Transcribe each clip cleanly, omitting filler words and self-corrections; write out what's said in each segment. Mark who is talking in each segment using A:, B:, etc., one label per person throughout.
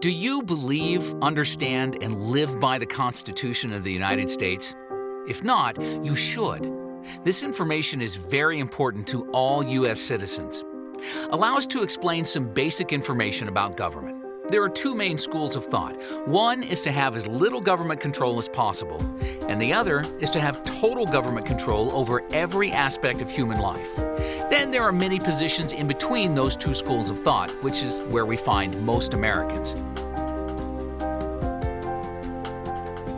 A: Do you believe, understand, and live by the Constitution of the United States? If not, you should. This information is very important to all U.S. citizens. Allow us to explain some basic information about government. There are two main schools of thought. One is to have as little government control as possible, and the other is to have total government control over every aspect of human life. Then there are many positions in between those two schools of thought, which is where we find most Americans.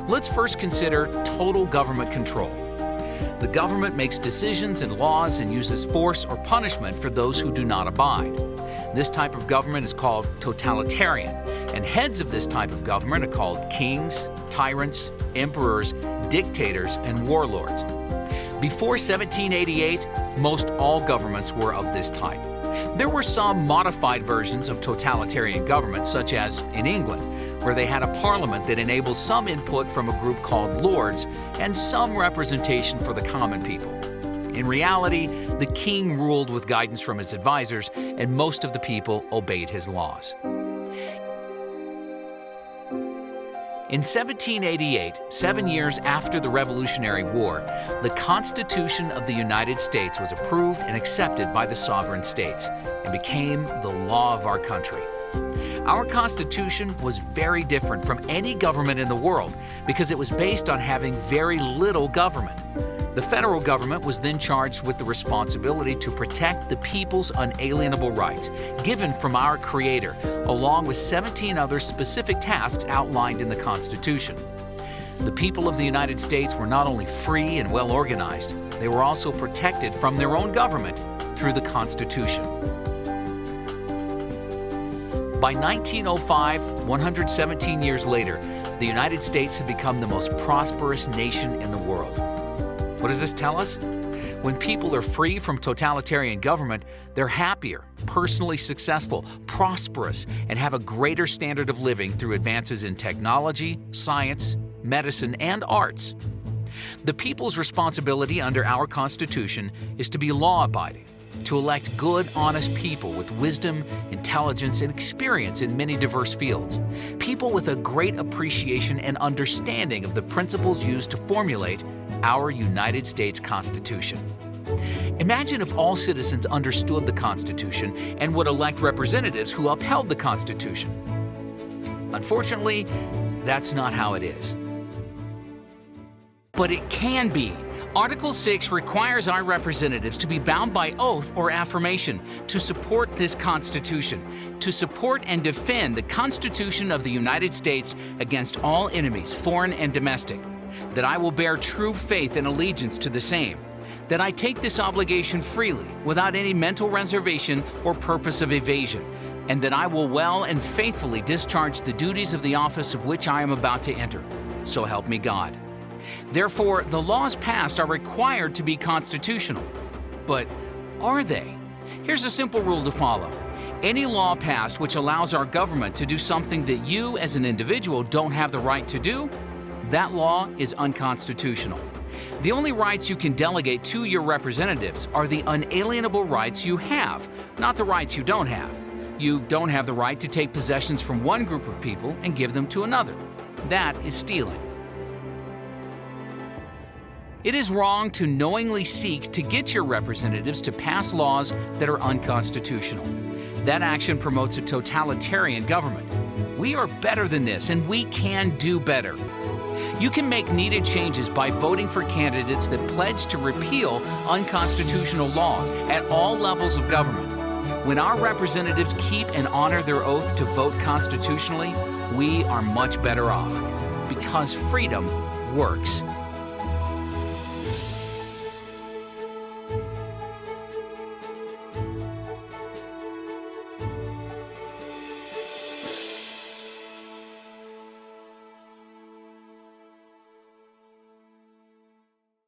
A: Let's first consider total government control. The government makes decisions and laws and uses force or punishment for those who do not abide. This type of government is called totalitarian, and heads of this type of government are called kings, tyrants, emperors, dictators, and warlords. Before 1788, most all governments were of this type. There were some modified versions of totalitarian government, such as in England, where they had a parliament that enabled some input from a group called lords and some representation for the common people. In reality, the king ruled with guidance from his advisors, and most of the people obeyed his laws. In 1788, 7 years after the Revolutionary War, the Constitution of the United States was approved and accepted by the sovereign states and became the law of our country. Our Constitution was very different from any government in the world because it was based on having very little government. The federal government was then charged with the responsibility to protect the people's unalienable rights, given from our Creator, along with 17 other specific tasks outlined in the Constitution. The people of the United States were not only free and well organized, they were also protected from their own government through the Constitution. By 1905, 117 years later, the United States had become the most prosperous nation in the world. What does this tell us? When people are free from totalitarian government, they're happier, personally successful, prosperous, and have a greater standard of living through advances in technology, science, medicine, and arts. The people's responsibility under our Constitution is to be law-abiding, to elect good, honest people with wisdom, intelligence, and experience in many diverse fields. People with a great appreciation and understanding of the principles used to formulate our United States Constitution. Imagine if all citizens understood the Constitution and would elect representatives who upheld the Constitution. Unfortunately, that's not how it is. But it can be. Article 6 requires our representatives to be bound by oath or affirmation to support this Constitution, to support and defend the Constitution of the United States against all enemies, foreign and domestic, that I will bear true faith and allegiance to the same, that I take this obligation freely, without any mental reservation or purpose of evasion, and that I will well and faithfully discharge the duties of the office of which I am about to enter. So help me God. Therefore, the laws passed are required to be constitutional. But are they? Here's a simple rule to follow. Any law passed which allows our government to do something that you as an individual don't have the right to do, that law is unconstitutional. The only rights you can delegate to your representatives are the unalienable rights you have, not the rights you don't have. You don't have the right to take possessions from one group of people and give them to another. That is stealing. It is wrong to knowingly seek to get your representatives to pass laws that are unconstitutional. That action promotes a totalitarian government. We are better than this, and we can do better. You can make needed changes by voting for candidates that pledge to repeal unconstitutional laws at all levels of government. When our representatives keep and honor their oath to vote constitutionally, we are much better off, because freedom works.